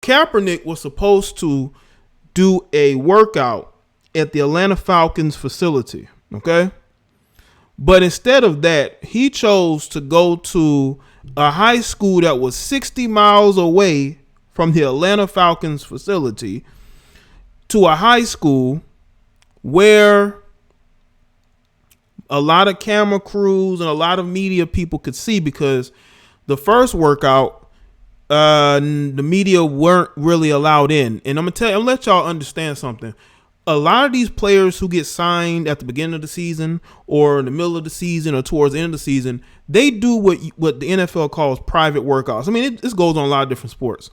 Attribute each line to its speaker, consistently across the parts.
Speaker 1: Kaepernick was supposed to do a workout at the Atlanta Falcons facility, okay? But instead of that, he chose to go to a high school that was 60 miles away from the Atlanta Falcons facility, to a high school where a lot of camera crews and a lot of media people could see, because the first workout, the media weren't really allowed in. And I'm gonna let y'all understand something. A lot of these players who get signed at the beginning of the season or in the middle of the season or towards the end of the season, they do what the NFL calls private workouts. I mean, this goes on a lot of different sports.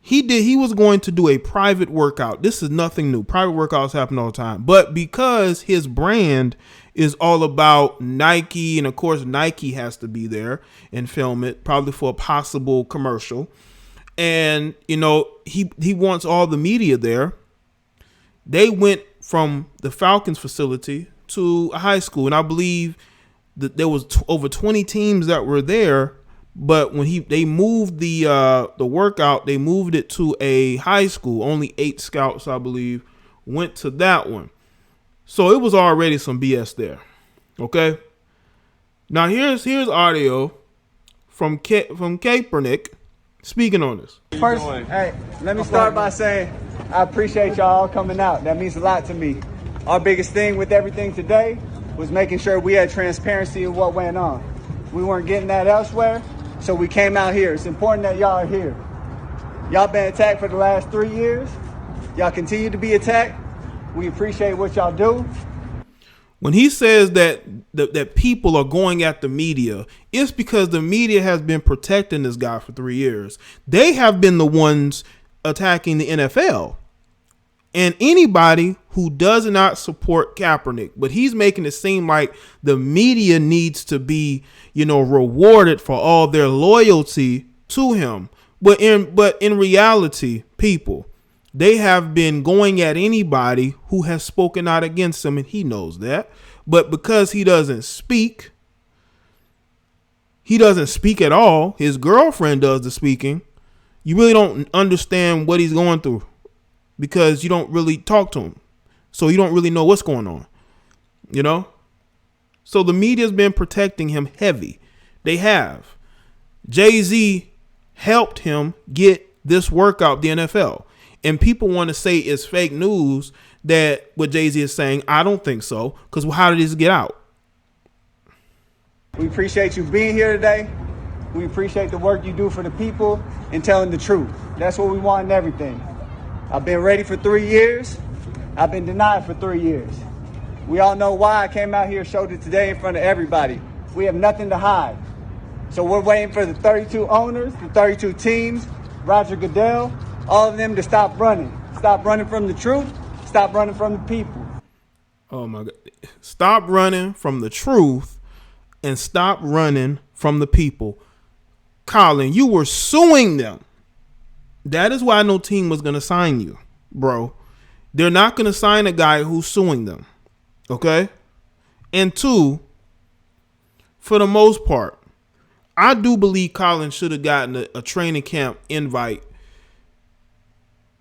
Speaker 1: He was going to do a private workout. This is nothing new. Private workouts happen all the time. But because his brand is all about Nike, and of course Nike has to be there and film it, probably for a possible commercial. And, you know, he wants all the media there. They went from the Falcons facility to a high school. And I believe that there was over 20 teams that were there. But when they moved the workout, they moved it to a high school. Only 8 scouts, I believe, went to that one. So it was already some BS there. Okay. Now here's audio from Kaepernick speaking on this.
Speaker 2: First, hey, let me start by saying I appreciate y'all coming out. That means a lot to me. Our biggest thing with everything today was making sure we had transparency of what went on. We weren't getting that elsewhere. So we came out here. It's important that y'all are here. Y'all been attacked for the last 3 years. Y'all continue to be attacked. We appreciate what y'all do.
Speaker 1: When he says that people are going at the media, it's because the media has been protecting this guy for 3 years. They have been the ones attacking the NFL. And anybody who does not support Kaepernick, but he's making it seem like the media needs to be, you know, rewarded for all their loyalty to him. But in reality, people, they have been going at anybody who has spoken out against him, and he knows that. But because he doesn't speak at all. His girlfriend does the speaking. You really don't understand what he's going through, because you don't really talk to him. So you don't really know what's going on, you know? So the media's been protecting him heavy. They have. Jay-Z helped him get this workout, the NFL. And people want to say it's fake news that what Jay-Z is saying. I don't think so, because how did this get out?
Speaker 2: We appreciate you being here today. We appreciate the work you do for the people and telling the truth. That's what we want in everything. I've been ready for 3 years. I've been denied for 3 years. We all know why I came out here, showed it today in front of everybody. We have nothing to hide. So we're waiting for the 32 owners, the 32 teams, Roger Goodell, all of them to stop running. Stop running from the truth. Stop running from the people.
Speaker 1: Oh my God. Stop running from the truth and stop running from the people. Colin, you were suing them. That is why no team was going to sign you, bro. They're not going to sign a guy who's suing them. Okay? And two, for the most part, I do believe Colin should have gotten a training camp invite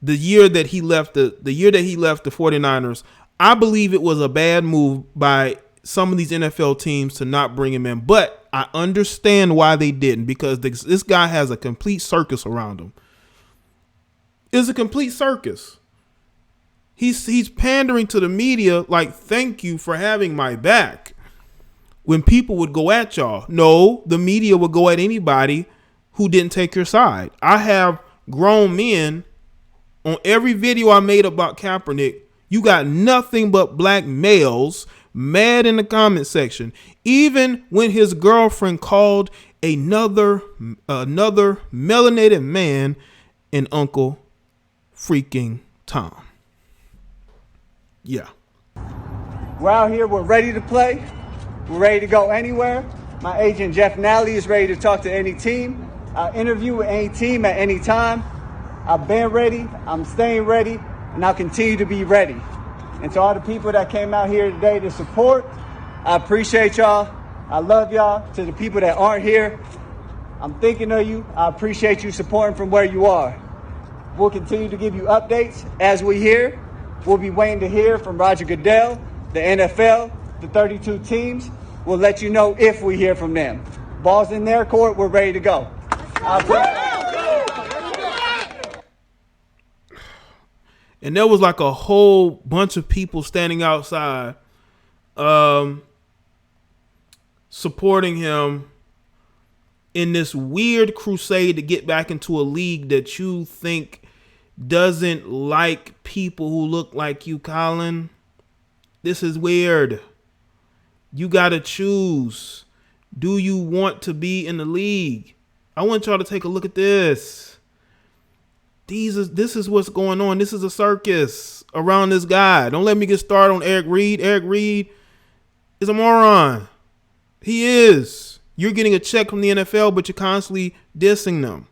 Speaker 1: the year that he left the 49ers. I believe it was a bad move by some of these NFL teams to not bring him in, but I understand why they didn't, because this guy has a complete circus around him. It's a complete circus. He's pandering to the media like, thank you for having my back. When people would go at y'all, no, the media would go at anybody who didn't take your side. I have grown men on every video I made about Kaepernick. You got nothing but black males mad in the comment section. Even when his girlfriend called another melanated man an Uncle freaking Tom. Yeah.
Speaker 2: We're out here. We're ready to play. We're ready to go anywhere. My agent, Jeff Nally, is ready to talk to any team. I'll interview with any team at any time. I've been ready. I'm staying ready. And I'll continue to be ready. And to all the people that came out here today to support, I appreciate y'all. I love y'all. To the people that aren't here, I'm thinking of you. I appreciate you supporting from where you are. We'll continue to give you updates as we hear. We'll be waiting to hear from Roger Goodell, the NFL, the 32 teams. We'll let you know if we hear from them. Ball's in their court. We're ready to go.
Speaker 1: And there was like a whole bunch of people standing outside supporting him in this weird crusade to get back into a league that you think doesn't like people who look like you, Colin. This is weird. You got to choose. Do you want to be in the league? I want y'all to take a look at this. This is what's going on. This is a circus around this guy. Don't let me get started on Eric Reid. Eric Reid is a moron. He is. You're getting a check from the NFL, but you're constantly dissing them.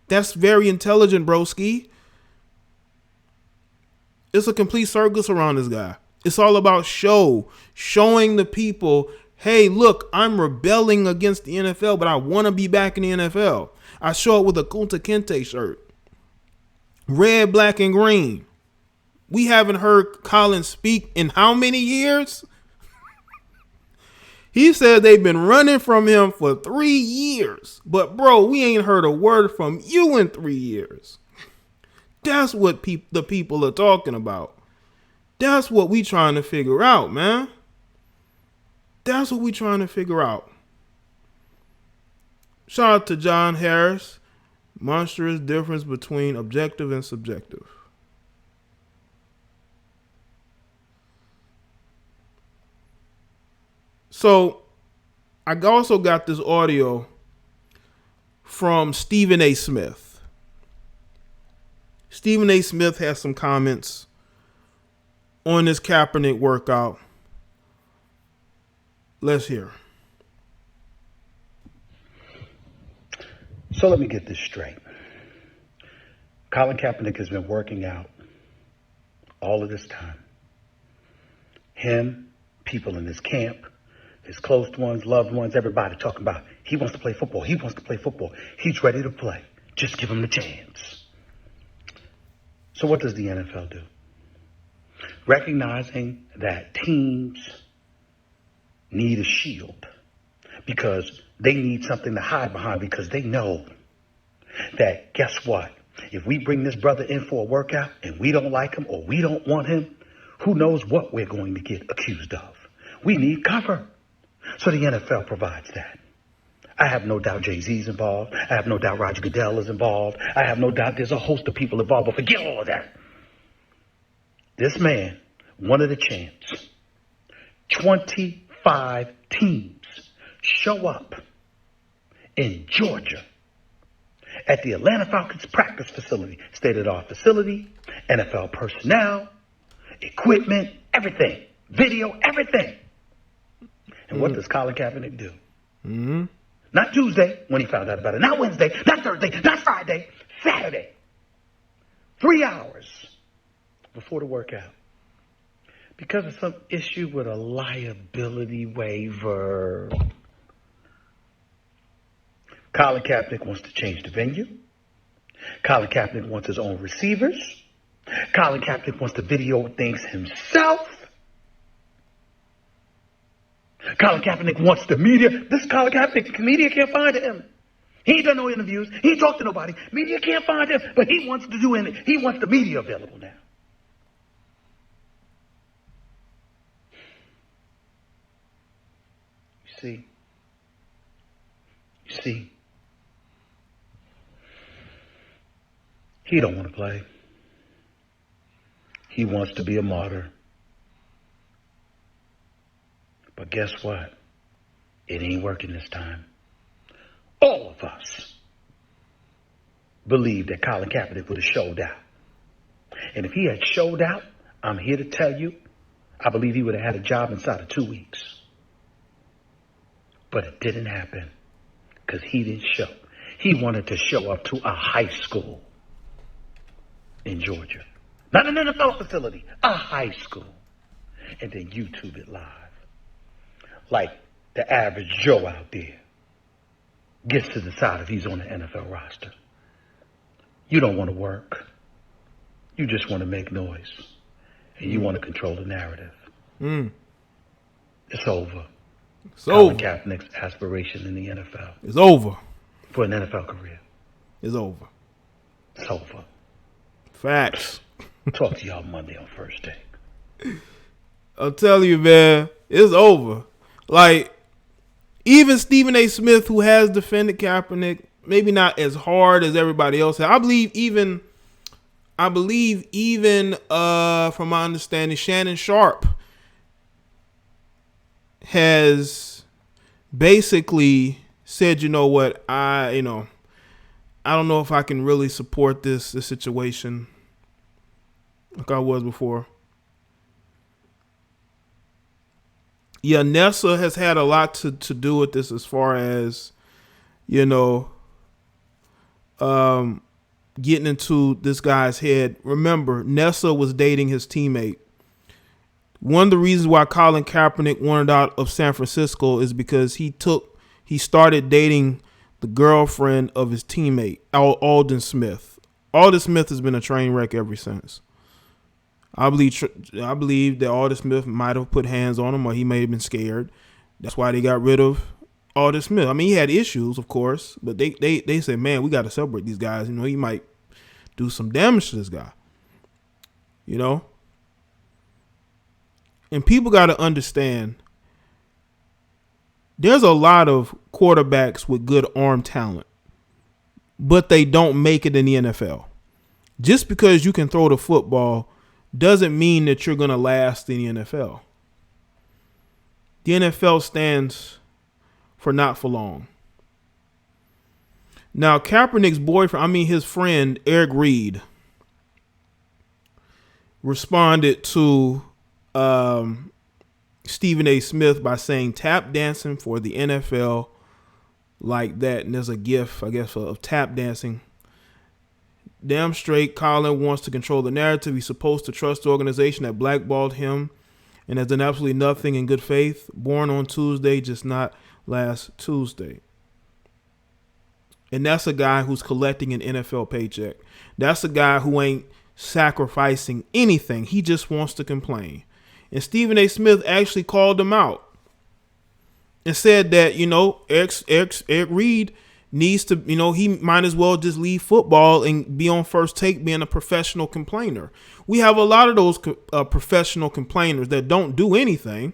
Speaker 1: That's very intelligent, broski. It's a complete circus around this guy. It's all about showing the people, hey, look, I'm rebelling against the NFL, but I want to be back in the NFL. I show up with a Kunta Kinte shirt. Red, black, and green. We haven't heard Colin speak in how many years? He said they've been running from him for 3 years. But, bro, we ain't heard a word from you in 3 years. That's what the people are talking about. That's what we trying to figure out, man. That's what we trying to figure out. Shout out to John Harris. Monstrous difference between objective and subjective. So, I also got this audio from Stephen A. Smith. Stephen A. Smith has some comments on this Kaepernick workout. Let's hear.
Speaker 3: So let me get this straight. Colin Kaepernick has been working out all of this time. Him, people in his camp, his close ones, loved ones, everybody talking about he wants to play football. He wants to play football. He's ready to play. Just give him the chance. So what does the NFL do? Recognizing that teams need a shield because they need something to hide behind, because they know that, guess what? If we bring this brother in for a workout and we don't like him or we don't want him, who knows what we're going to get accused of. We need cover. So the NFL provides that. I have no doubt Jay-Z's involved. I have no doubt Roger Goodell is involved. I have no doubt there's a host of people involved, but forget all of that. This man wanted a chance. 25 teams show up in Georgia at the Atlanta Falcons practice facility, state-of-the-art facility, NFL personnel, equipment, everything, video, everything. And what does Colin Kaepernick do?
Speaker 1: Mm-hmm.
Speaker 3: Not Tuesday when he found out about it, not Wednesday, not Thursday, not Friday, Saturday. 3 hours before the workout. Because of some issue with a liability waiver. Colin Kaepernick wants to change the venue. Colin Kaepernick wants his own receivers. Colin Kaepernick wants to video things himself. Colin Kaepernick wants the media. This Colin Kaepernick, the media can't find him. He ain't done no interviews. He ain't talked to nobody. Media can't find him, but he wants to do it. He wants the media available now. You see, he don't want to play. He wants to be a martyr. But guess what? It ain't working this time. All of us believe that Colin Kaepernick would have showed out. And if he had showed out, I'm here to tell you, I believe he would have had a job inside of 2 weeks. But it didn't happen because he didn't show. He wanted to show up to a high school in Georgia. Not an NFL facility, a high school. And then YouTube it live. Like the average Joe out there. gets to decide if he's on the NFL roster. You don't want to work. You just want to make noise. And you want to control the narrative. It's over.
Speaker 1: It's
Speaker 3: Colin
Speaker 1: over.
Speaker 3: Kaepernick's aspiration in the NFL.
Speaker 1: It's over.
Speaker 3: For an NFL career.
Speaker 1: It's over.
Speaker 3: It's over.
Speaker 1: Facts.
Speaker 3: Talk to y'all Monday on First Take.
Speaker 1: I'll tell you, man, it's over. Like, even Stephen A. Smith, who has defended Kaepernick, maybe not as hard as everybody else has. I believe even from my understanding, Shannon Sharp has basically said, you know what, I don't know if I can really support this situation like I was before. Yeah, Nessa has had a lot to do with this as far as, getting into this guy's head. Remember, Nessa was dating his teammate. One of the reasons why Colin Kaepernick wanted out of San Francisco is because he started dating the girlfriend of his teammate, Alden Smith. Alden Smith has been a train wreck ever since. I believe that Alden Smith might have put hands on him, or he may have been scared. That's why they got rid of Alden Smith. I mean, he had issues, of course, but they said, man, we got to separate these guys. He might do some damage to this guy. And people got to understand, there's a lot of quarterbacks with good arm talent, but they don't make it in the NFL. Just because you can throw the football doesn't mean that you're going to last in the NFL. The NFL stands for not for long. Now, Kaepernick's boyfriend, his friend, Eric Reid, responded to Stephen A. Smith by saying tap dancing for the NFL like that. And there's a gif, I guess, of tap dancing. Damn straight, Colin wants to control the narrative. He's supposed to trust the organization that blackballed him and has done absolutely nothing in good faith. Born on Tuesday, just not last Tuesday. And that's a guy who's collecting an NFL paycheck. That's a guy who ain't sacrificing anything. He just wants to complain. And Stephen A. Smith actually called him out and said that, Eric Reid needs to, he might as well just leave football and be on First Take being a professional complainer. We have a lot of those professional complainers that don't do anything,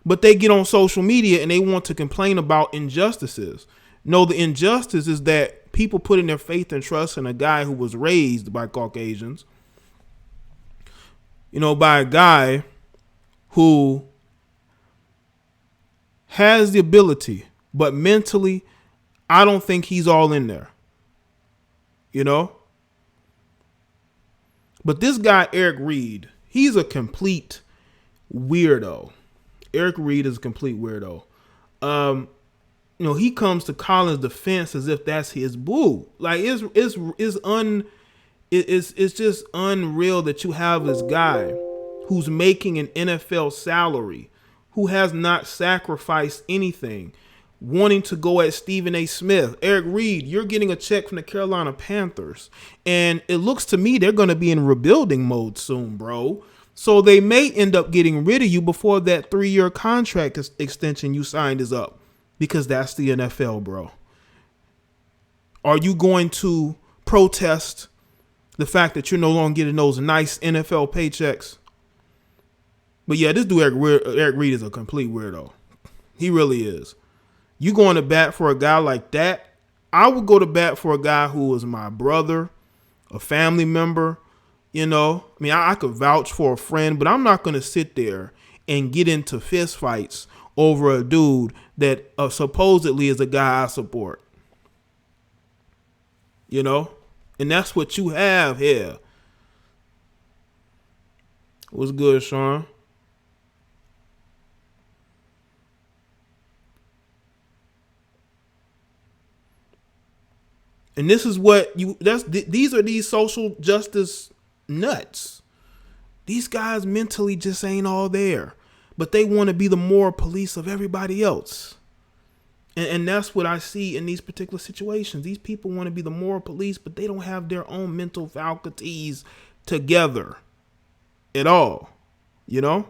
Speaker 1: but they get on social media and they want to complain about injustices. No, the injustice is that people putting their faith and trust in a guy who was raised by Caucasians, by a guy who has the ability, but mentally, I don't think he's all in there. But this guy, Eric Reid, he's a complete weirdo. Eric Reid is a complete weirdo. He comes to Colin's defense as if that's his boo. Like it's just unreal that you have this guy who's making an NFL salary, who has not sacrificed anything, wanting to go at Stephen A. Smith. Eric Reid, you're getting a check from the Carolina Panthers, and it looks to me they're going to be in rebuilding mode soon, bro. So they may end up getting rid of you before that 3-year contract extension you signed is up, because that's the NFL, bro. Are you going to protest the fact that you're no longer getting those nice NFL paychecks? But yeah, this dude Eric Reid is a complete weirdo. He really is. You going to bat for a guy like that? I would go to bat for a guy who was my brother, a family member. I could vouch for a friend, but I'm not going to sit there and get into fist fights over a dude that supposedly is a guy I support. And that's what you have here. What's good, Sean? And this is what these are these social justice nuts. These guys mentally just ain't all there, but they want to be the moral police of everybody else. And that's what I see in these particular situations. These people want to be the moral police, but they don't have their own mental faculties together at all, you know?